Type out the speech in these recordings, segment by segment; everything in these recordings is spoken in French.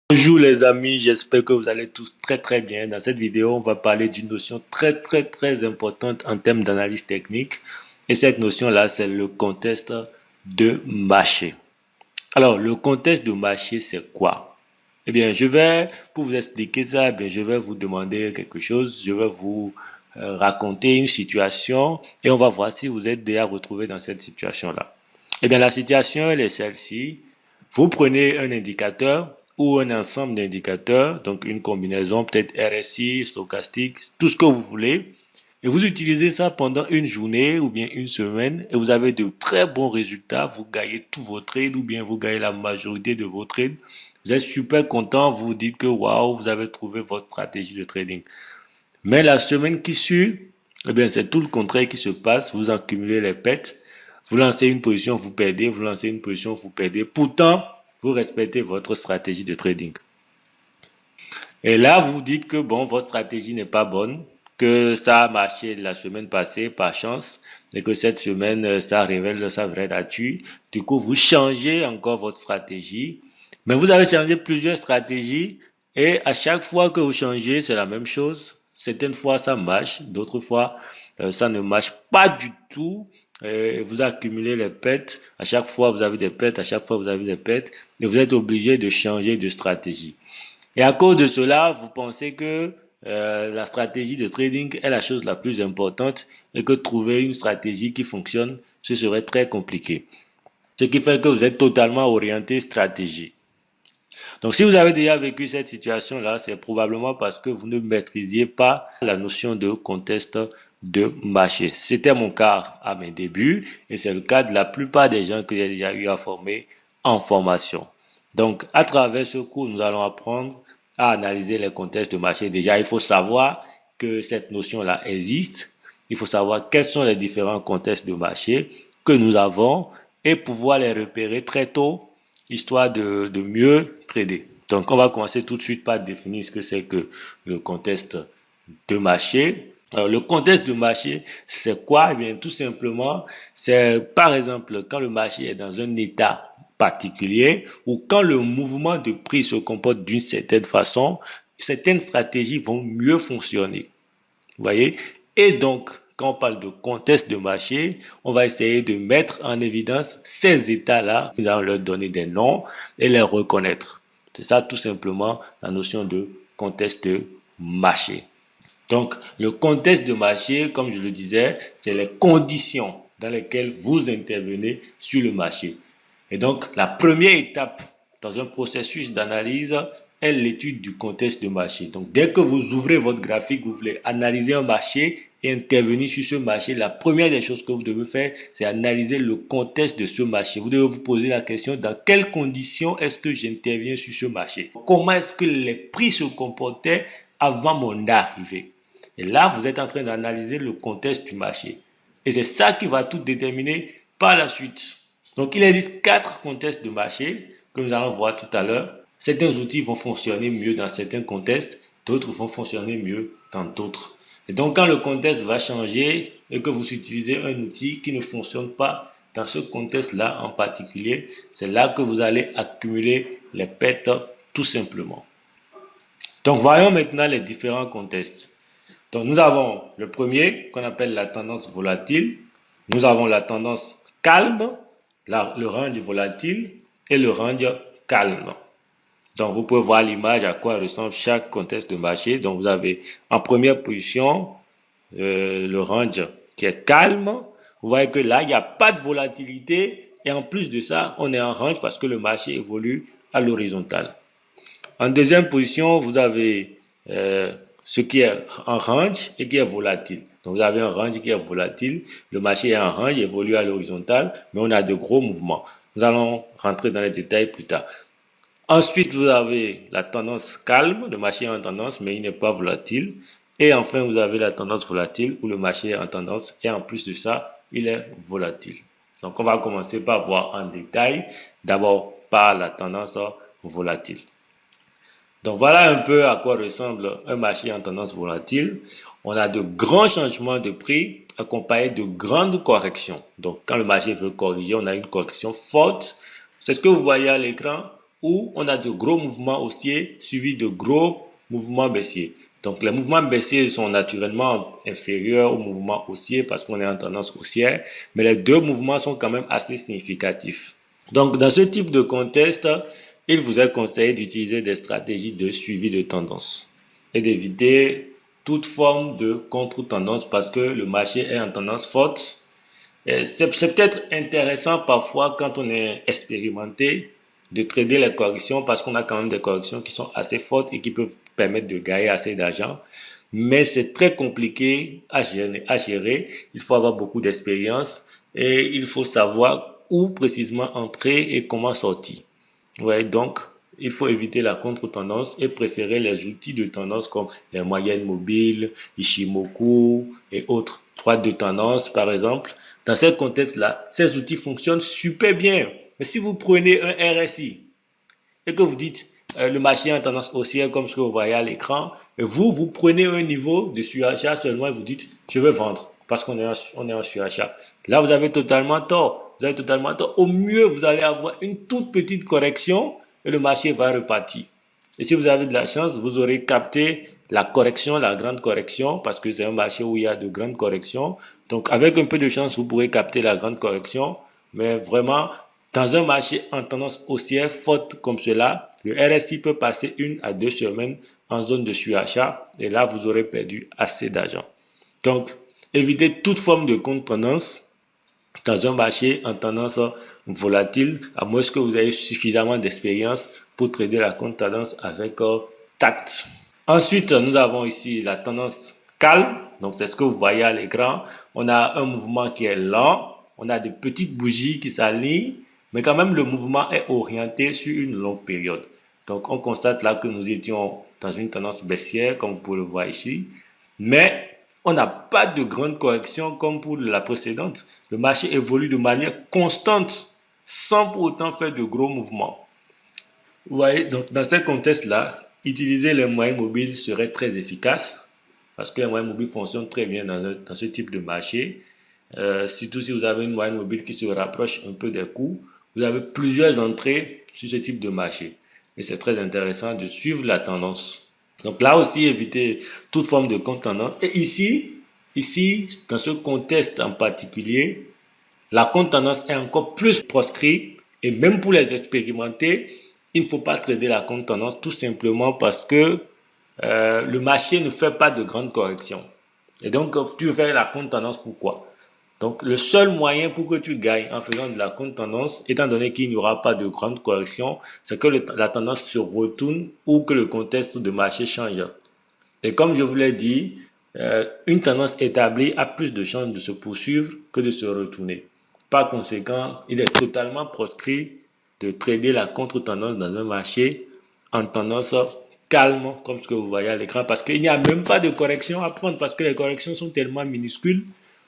Bonjour les amis, j'espère que vous allez tous très bien. Dans cette vidéo, on va parler d'une notion très importante en termes d'analyse technique. Et cette notion-là, c'est le contexte de marché. Alors, le contexte de marché, c'est quoi? Eh bien, pour vous expliquer ça, je vais vous demander quelque chose. Je vais vous raconter une situation et on va voir si vous êtes déjà retrouvé dans cette situation-là. Eh bien, la situation, elle est celle-ci. Vous prenez un indicateur ou un ensemble d'indicateurs, donc une combinaison peut-être RSI, stochastique, tout ce que vous voulez, et vous utilisez ça pendant une journée ou bien une semaine et vous avez de très bons résultats, vous gagnez tous vos trades ou bien vous gagnez la majorité de vos trades. Vous êtes super content, vous vous dites que waouh, vous avez trouvé votre stratégie de trading. Mais la semaine qui suit, eh bien, c'est tout le contraire qui se passe. Vous accumulez les pertes. Vous lancez une position, vous perdez. Vous lancez une position, vous perdez. Pourtant, vous respectez votre stratégie de trading. Et là, vous dites que bon, votre stratégie n'est pas bonne, que ça a marché la semaine passée par chance, et que cette semaine, ça révèle sa vraie nature. Du coup, vous changez encore votre stratégie. Mais vous avez changé plusieurs stratégies, et à chaque fois que vous changez, c'est la même chose. Certaines fois, ça marche, d'autres fois, ça ne marche pas du tout. Vous accumulez les pertes. À chaque fois, vous avez des pertes. À chaque fois, vous avez des pertes. Et vous êtes obligé de changer de stratégie. Et à cause de cela, vous pensez que la stratégie de trading est la chose la plus importante et que trouver une stratégie qui fonctionne, ce serait très compliqué. Ce qui fait que vous êtes totalement orienté stratégie. Donc si vous avez déjà vécu cette situation-là, c'est probablement parce que vous ne maîtrisiez pas la notion de contexte de marché. C'était mon cas à mes débuts et c'est le cas de la plupart des gens que j'ai déjà eu à former en formation. Donc à travers ce cours, nous allons apprendre à analyser les contextes de marché. Déjà, il faut savoir que cette notion-là existe. Il faut savoir quels sont les différents contextes de marché que nous avons et pouvoir les repérer très tôt, histoire de mieux trader. Donc, on va commencer tout de suite par définir ce que c'est que le contexte de marché. Alors, le contexte de marché, c'est quoi? Eh bien, tout simplement, c'est par exemple quand le marché est dans un état particulier ou quand le mouvement de prix se comporte d'une certaine façon, certaines stratégies vont mieux fonctionner. Vous voyez? Et donc, quand on parle de contexte de marché, on va essayer de mettre en évidence ces états-là. Nous allons leur donner des noms et les reconnaître. C'est ça tout simplement la notion de contexte de marché. Donc, le contexte de marché, comme je le disais, c'est les conditions dans lesquelles vous intervenez sur le marché. Et donc, la première étape dans un processus d'analyse est l'étude du contexte de marché. Donc, dès que vous ouvrez votre graphique, vous voulez analyser un marché et intervenir sur ce marché, la première des choses que vous devez faire, c'est analyser le contexte de ce marché. Vous devez vous poser la question, dans quelles conditions est-ce que j'interviens sur ce marché? Comment est-ce que les prix se comportaient avant mon arrivée? Et là, vous êtes en train d'analyser le contexte du marché. Et c'est ça qui va tout déterminer par la suite. Donc, il existe 4 contextes de marché que nous allons voir tout à l'heure. Certains outils vont fonctionner mieux dans certains contextes, d'autres vont fonctionner mieux dans d'autres. Et donc, quand le contexte va changer et que vous utilisez un outil qui ne fonctionne pas dans ce contexte-là en particulier, c'est là que vous allez accumuler les pertes tout simplement. Donc, voyons maintenant les différents contextes. Donc, nous avons le premier qu'on appelle la tendance volatile. Nous avons la tendance calme, le range volatile et le range calme. Donc, vous pouvez voir l'image à quoi ressemble chaque contexte de marché. Donc, vous avez en première position le range qui est calme. Vous voyez que là, il n'y a pas de volatilité. Et en plus de ça, on est en range parce que le marché évolue à l'horizontale. En deuxième position, vous avez ce qui est en range et qui est volatile. Donc, vous avez un range qui est volatile. Le marché est en range, il évolue à l'horizontale, mais on a de gros mouvements. Nous allons rentrer dans les détails plus tard. Ensuite, vous avez la tendance calme. Le marché est en tendance, mais il n'est pas volatile. Et enfin, vous avez la tendance volatile où le marché est en tendance et en plus de ça, il est volatile. Donc, on va commencer par voir en détail, d'abord par la tendance volatile. Donc voilà un peu à quoi ressemble un marché en tendance volatile. On a de grands changements de prix accompagnés de grandes corrections. Donc quand le marché veut corriger, on a une correction forte. C'est ce que vous voyez à l'écran. où on a de gros mouvements haussiers suivis de gros mouvements baissiers. Donc les mouvements baissiers sont naturellement inférieurs aux mouvements haussiers parce qu'on est en tendance haussière, mais les deux mouvements sont quand même assez significatifs. Donc dans ce type de contexte, il vous est conseillé d'utiliser des stratégies de suivi de tendance et d'éviter toute forme de contre-tendance parce que le marché est en tendance forte. C'est peut-être intéressant parfois quand on est expérimenté de trader les corrections parce qu'on a quand même des corrections qui sont assez fortes et qui peuvent permettre de gagner assez d'argent. Mais c'est très compliqué à gérer. Il faut avoir beaucoup d'expérience et il faut savoir où précisément entrer et comment sortir. Ouais, donc, il faut éviter la contre-tendance et préférer les outils de tendance comme les moyennes mobiles, Ishimoku et autres droites de tendance, par exemple. Dans ce contexte-là, ces outils fonctionnent super bien. Mais si vous prenez un RSI et que vous dites le marché est en tendance haussière comme ce que vous voyez à l'écran, et vous prenez un niveau de surachat seulement et vous dites je vais vendre parce qu'on est en surachat. Là, vous avez totalement tort. Vous avez totalement tort. Au mieux, vous allez avoir une toute petite correction et le marché va repartir. Et si vous avez de la chance, vous aurez capté la correction, la grande correction, parce que c'est un marché où il y a de grandes corrections. Donc, avec un peu de chance, vous pourrez capter la grande correction. Mais vraiment, dans un marché en tendance haussière forte comme cela, le RSI peut passer 1 à 2 semaines en zone de surachat. Et là, vous aurez perdu assez d'argent. Donc, évitez toute forme de contre-tendance dans un marché en tendance volatile, à moins que vous ayez suffisamment d'expérience pour trader la contre-tendance avec tact. Ensuite, nous avons ici la tendance calme. Donc, c'est ce que vous voyez à l'écran. On a un mouvement qui est lent. On a des petites bougies qui s'alignent. Mais quand même, le mouvement est orienté sur une longue période. Donc, on constate là que nous étions dans une tendance baissière, comme vous pouvez le voir ici. Mais on n'a pas de grande correction comme pour la précédente. Le marché évolue de manière constante sans pour autant faire de gros mouvements. Vous voyez, donc dans ce contexte-là, utiliser les moyennes mobiles serait très efficace parce que les moyennes mobiles fonctionnent très bien dans ce type de marché. Surtout si vous avez une moyenne mobile qui se rapproche un peu des coûts, vous avez plusieurs entrées sur ce type de marché. Et c'est très intéressant de suivre la tendance. Donc là aussi, éviter toute forme de contre-tendance. Et ici, dans ce contexte en particulier, la contre-tendance est encore plus proscrite. Et même pour les expérimenter, il ne faut pas trader la contre-tendance tout simplement parce que le marché ne fait pas de grandes corrections. Et donc, tu fais la contre-tendance, pourquoi? Donc, le seul moyen pour que tu gagnes en faisant de la contre-tendance, étant donné qu'il n'y aura pas de grande correction, c'est que la tendance se retourne ou que le contexte de marché change. Et comme je vous l'ai dit, une tendance établie a plus de chances de se poursuivre que de se retourner. Par conséquent, il est totalement proscrit de trader la contre-tendance dans un marché en tendance calme, comme ce que vous voyez à l'écran, parce qu'il n'y a même pas de correction à prendre, parce que les corrections sont tellement minuscules,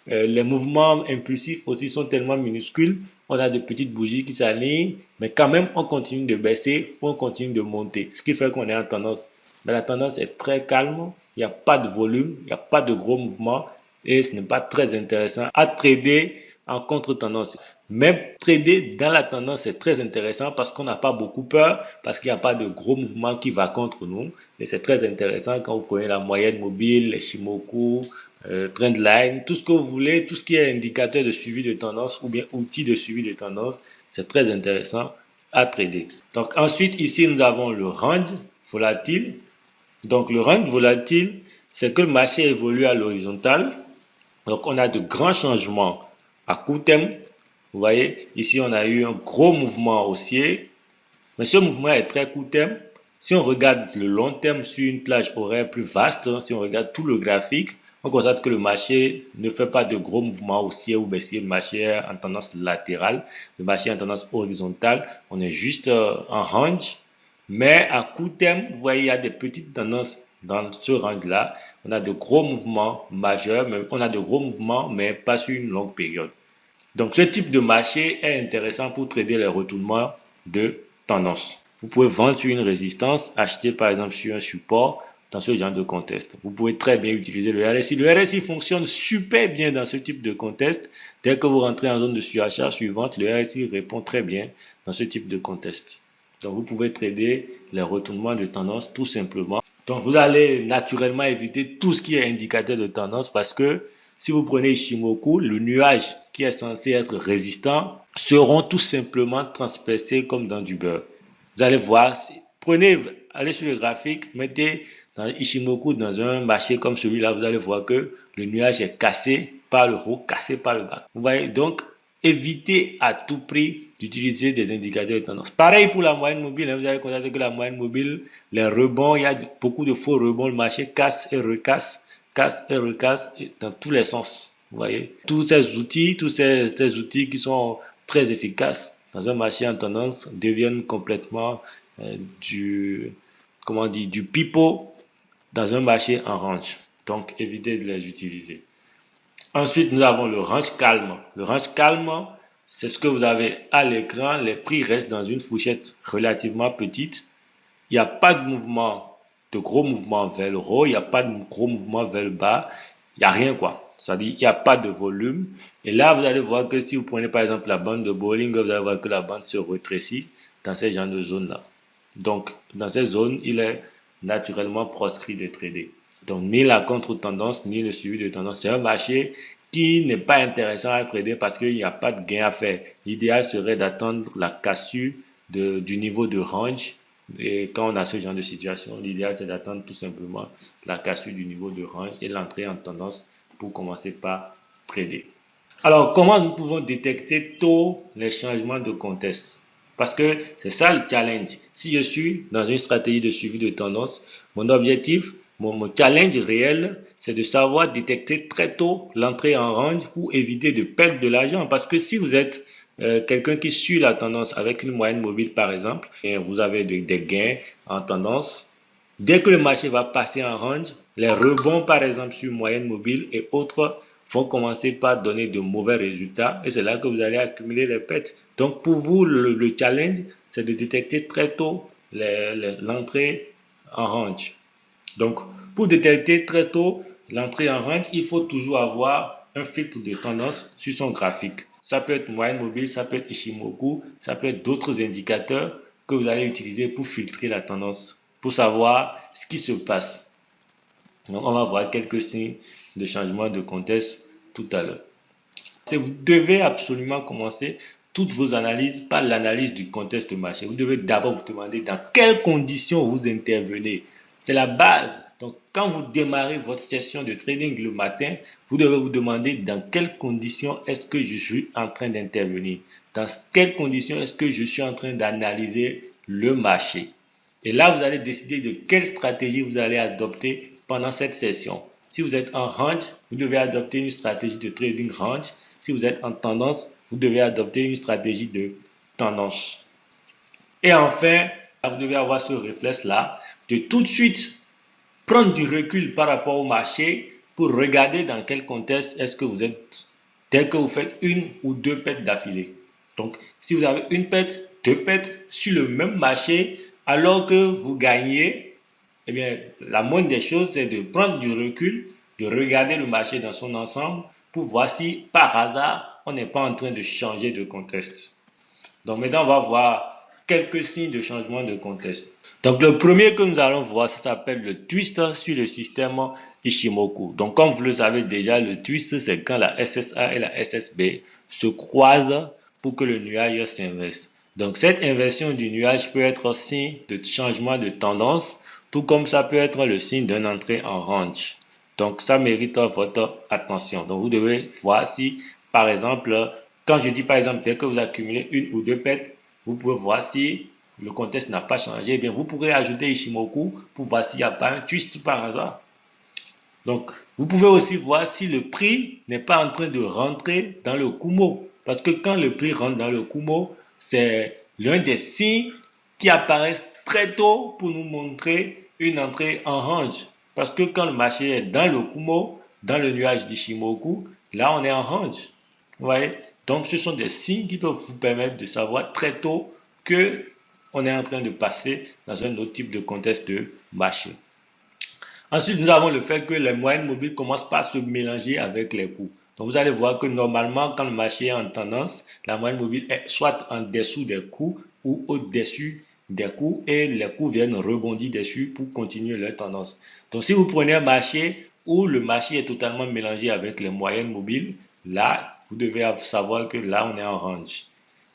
les mouvements impulsifs aussi sont tellement minuscules, on a de petites bougies qui s'alignent, mais quand même on continue de baisser ou on continue de monter, ce qui fait qu'on est en tendance. Mais la tendance est très calme, il n'y a pas de volume, il n'y a pas de gros mouvements et ce n'est pas très intéressant à trader en contre-tendance. Même trader dans la tendance est très intéressant parce qu'on n'a pas beaucoup peur, parce qu'il n'y a pas de gros mouvements qui va contre nous. Et c'est très intéressant quand vous connaissez la moyenne mobile, les Shimoku, Trendline, tout ce que vous voulez, tout ce qui est indicateur de suivi de tendance ou bien outil de suivi de tendance, c'est très intéressant à trader. Donc ensuite, ici, nous avons le range volatile. Donc le range volatile, c'est que le marché évolue à l'horizontale. Donc on a de grands changements à court terme. Vous voyez, ici on a eu un gros mouvement haussier, mais ce mouvement est très court terme. Si on regarde le long terme sur une plage horaire plus vaste, si on regarde tout le graphique, on constate que le marché ne fait pas de gros mouvements haussiers ou baissiers. Le marché est en tendance latérale, le marché est en tendance horizontale. On est juste en range. Mais à court terme, vous voyez, il y a des petites tendances dans ce range-là. On a de gros mouvements majeurs, mais on a de gros mouvements, mais pas sur une longue période. Donc, ce type de marché est intéressant pour trader les retournements de tendance. Vous pouvez vendre sur une résistance, acheter par exemple sur un support dans ce genre de contexte. Vous pouvez très bien utiliser le RSI. Le RSI fonctionne super bien dans ce type de contexte. Dès que vous rentrez en zone de surachat suivante, le RSI répond très bien dans ce type de contexte. Donc, vous pouvez trader les retournements de tendance tout simplement. Donc, vous allez naturellement éviter tout ce qui est indicateur de tendance parce que si vous prenez Ichimoku, le nuage qui est censé être résistant seront tout simplement transpercés comme dans du beurre. Vous allez voir, allez sur le graphique, mettez dans Ichimoku dans un marché comme celui-là, vous allez voir que le nuage est cassé par le haut, cassé par le bas. Vous voyez, donc évitez à tout prix d'utiliser des indicateurs de tendance. Pareil pour la moyenne mobile, hein, vous allez constater que la moyenne mobile, les rebonds, il y a beaucoup de faux rebonds, le marché casse et recasse dans tous les sens. Vous voyez, tous ces outils qui sont très efficaces dans un marché en tendance deviennent complètement du pipeau dans un marché en range. Donc, évitez de les utiliser. Ensuite, nous avons le range calme. Le range calme, c'est ce que vous avez à l'écran. Les prix restent dans une fourchette relativement petite. Il n'y a pas de gros mouvement vers le haut. Il n'y a pas de gros mouvement vers le bas. Il n'y a rien, quoi. C'est-à-dire, il n'y a pas de volume. Et là, vous allez voir que si vous prenez par exemple la bande de Bollinger, vous allez voir que la bande se rétrécit dans ces genres de zones-là. Donc, dans ces zones, il est naturellement proscrit de trader. Donc, ni la contre-tendance, ni le suivi de tendance. C'est un marché qui n'est pas intéressant à trader parce qu'il n'y a pas de gain à faire. L'idéal serait d'attendre la cassure du niveau de range. Et quand on a ce genre de situation, l'idéal c'est d'attendre tout simplement la cassure du niveau de range et l'entrée en tendance pour commencer par trader. Alors, comment nous pouvons détecter tôt les changements de contexte? Parce que c'est ça le challenge. Si je suis dans une stratégie de suivi de tendance, mon objectif, mon challenge réel, c'est de savoir détecter très tôt l'entrée en range pour éviter de perdre de l'argent. Parce que si vous êtes quelqu'un qui suit la tendance avec une moyenne mobile, par exemple, et vous avez des gains en tendance, dès que le marché va passer en range, les rebonds, par exemple, sur moyenne mobile et autres vont commencer par donner de mauvais résultats et c'est là que vous allez accumuler les pertes. Donc pour vous, le challenge, c'est de détecter très tôt l'entrée en range. Donc pour détecter très tôt l'entrée en range, il faut toujours avoir un filtre de tendance sur son graphique. Ça peut être moyenne mobile, ça peut être Ichimoku, ça peut être d'autres indicateurs que vous allez utiliser pour filtrer la tendance, pour savoir ce qui se passe. Donc, on va voir quelques signes de changement de contexte tout à l'heure. Vous devez absolument commencer toutes vos analyses par l'analyse du contexte de marché. Vous devez d'abord vous demander dans quelles conditions vous intervenez. C'est la base. Donc, quand vous démarrez votre session de trading le matin, vous devez vous demander dans quelles conditions est-ce que je suis en train d'intervenir. Dans quelles conditions est-ce que je suis en train d'analyser le marché. Et là, vous allez décider de quelle stratégie vous allez adopter pendant cette session. Si vous êtes en range, vous devez adopter une stratégie de trading range. Si vous êtes en tendance, vous devez adopter une stratégie de tendance. Et enfin, vous devez avoir ce réflexe-là de tout de suite prendre du recul par rapport au marché pour regarder dans quel contexte est-ce que vous êtes dès que vous faites une ou deux pets d'affilée. Donc, si vous avez une pète, deux pètes sur le même marché, alors que vous gagnez, eh bien, la moindre des choses, c'est de prendre du recul, de regarder le marché dans son ensemble pour voir si, par hasard, on n'est pas en train de changer de contexte. Donc, maintenant, on va voir quelques signes de changement de contexte. Donc, le premier que nous allons voir, ça s'appelle le twist sur le système Ichimoku. Donc, comme vous le savez déjà, le twist, c'est quand la SSA et la SSB se croisent pour que le nuage s'inverse. Donc, cette inversion du nuage peut être signe de changement de tendance, tout comme ça peut être le signe d'une entrée en range. Donc, ça mérite votre attention. Donc, vous devez voir si, par exemple, quand je dis par exemple, dès que vous accumulez une ou deux pertes, vous pouvez voir si le contexte n'a pas changé. Eh bien, vous pourrez ajouter Ichimoku pour voir s'il n'y a pas un twist par hasard. Donc, vous pouvez aussi voir si le prix n'est pas en train de rentrer dans le Kumo. Parce que quand le prix rentre dans le Kumo, c'est l'un des signes qui apparaissent très tôt pour nous montrer une entrée en range. Parce que quand le marché est dans le Kumo, dans le nuage d'Ichimoku, là on est en range. Vous voyez? Donc ce sont des signes qui peuvent vous permettre de savoir très tôt que on est en train de passer dans un autre type de contexte de marché. Ensuite, nous avons le fait que les moyennes mobiles commencent par se mélanger avec les cours. Donc, vous allez voir que normalement, quand le marché est en tendance, la moyenne mobile est soit en dessous des cours ou au-dessus des cours et les cours viennent rebondir dessus pour continuer leur tendance. Donc, si vous prenez un marché où le marché est totalement mélangé avec les moyennes mobiles, là, vous devez savoir que là, on est en range.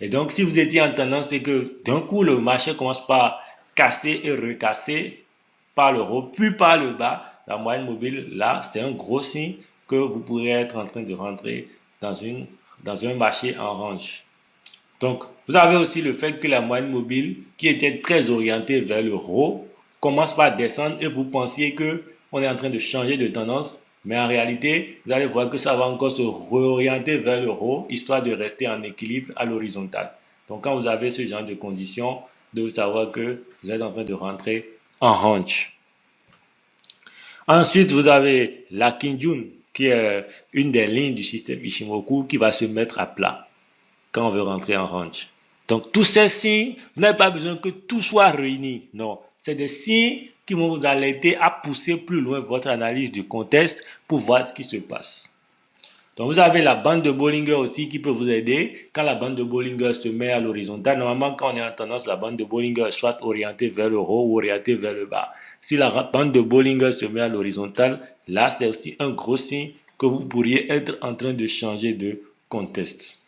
Et donc, si vous étiez en tendance et que d'un coup, le marché commence par casser et recasser par le haut, puis par le bas, la moyenne mobile, là, c'est un gros signe que vous pourrez être en train de rentrer dans un marché en range. Donc, vous avez aussi le fait que la moyenne mobile, qui était très orientée vers le haut, commence par descendre et vous pensiez que on est en train de changer de tendance, mais en réalité, vous allez voir que ça va encore se réorienter vers le haut, histoire de rester en équilibre à l'horizontale. Donc, quand vous avez ce genre de conditions, de savoir que vous êtes en train de rentrer en range. Ensuite, vous avez la Kinjun, qui est une des lignes du système Ishimoku qui va se mettre à plat quand on veut rentrer en range. Donc, tous ces signes, vous n'avez pas besoin que tout soit réuni. Non, c'est des signes qui vont vous alerter à pousser plus loin votre analyse du contexte pour voir ce qui se passe. Donc, vous avez la bande de Bollinger aussi qui peut vous aider. Quand la bande de Bollinger se met à l'horizontale, normalement, quand on est en tendance, la bande de Bollinger est soit orientée vers le haut ou orientée vers le bas. Si la bande de Bollinger se met à l'horizontale, là, c'est aussi un gros signe que vous pourriez être en train de changer de contexte.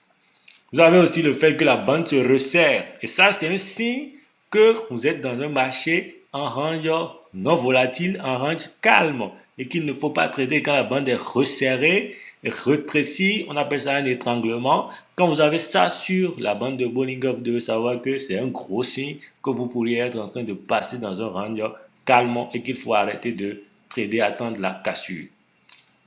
Vous avez aussi le fait que la bande se resserre. Et ça, c'est un signe que vous êtes dans un marché en range non volatile, en range calme. Et qu'il ne faut pas traiter quand la bande est resserrée, rétrécie. On appelle ça un étranglement. Quand vous avez ça sur la bande de Bollinger, vous devez savoir que c'est un gros signe que vous pourriez être en train de passer dans un range calme et qu'il faut arrêter de trader, attendre la cassure.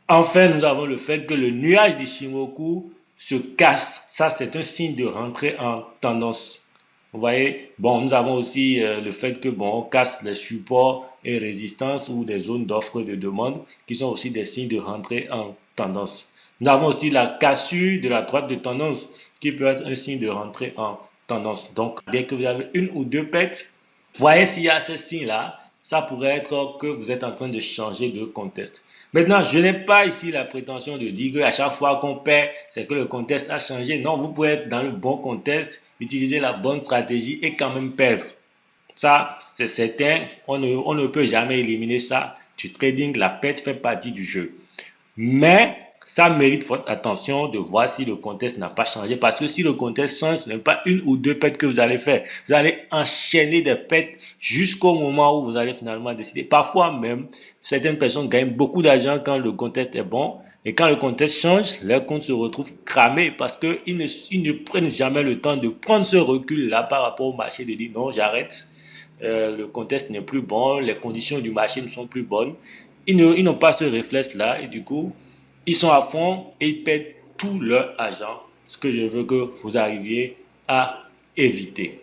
Enfin, nous avons le fait que le nuage d'Ishimoku se casse. Ça, c'est un signe de rentrée en tendance. Vous voyez, bon, nous avons aussi le fait que, bon, on casse les supports et résistances ou des zones d'offre et de demande qui sont aussi des signes de rentrée en tendance. Nous avons aussi la cassure de la droite de tendance qui peut être un signe de rentrée en tendance. Donc, dès que vous avez une ou deux pètes, voyez s'il y a ces signes-là, ça pourrait être que vous êtes en train de changer de contexte. Maintenant, je n'ai pas ici la prétention de dire qu'à chaque fois qu'on perd, c'est que le contexte a changé. Non, vous pouvez être dans le bon contexte, utiliser la bonne stratégie et quand même perdre. Ça, c'est certain, on ne peut jamais éliminer ça du trading. La perte fait partie du jeu. Mais ça mérite votre attention de voir si le contexte n'a pas changé. Parce que si le contexte change, ce n'est pas une ou deux pertes que vous allez faire. Vous allez enchaîner des pertes jusqu'au moment où vous allez finalement décider. Parfois même, certaines personnes gagnent beaucoup d'argent quand le contexte est bon. Et quand le contexte change, leur compte se retrouve cramé parce qu'ils ne prennent jamais le temps de prendre ce recul-là par rapport au marché, de dire non, j'arrête. Le contexte n'est plus bon, les conditions du marché ne sont plus bonnes. Ils n'ont pas ce réflexe-là et du coup, ils sont à fond et ils perdent tout leur argent. Ce que je veux que vous arriviez à éviter.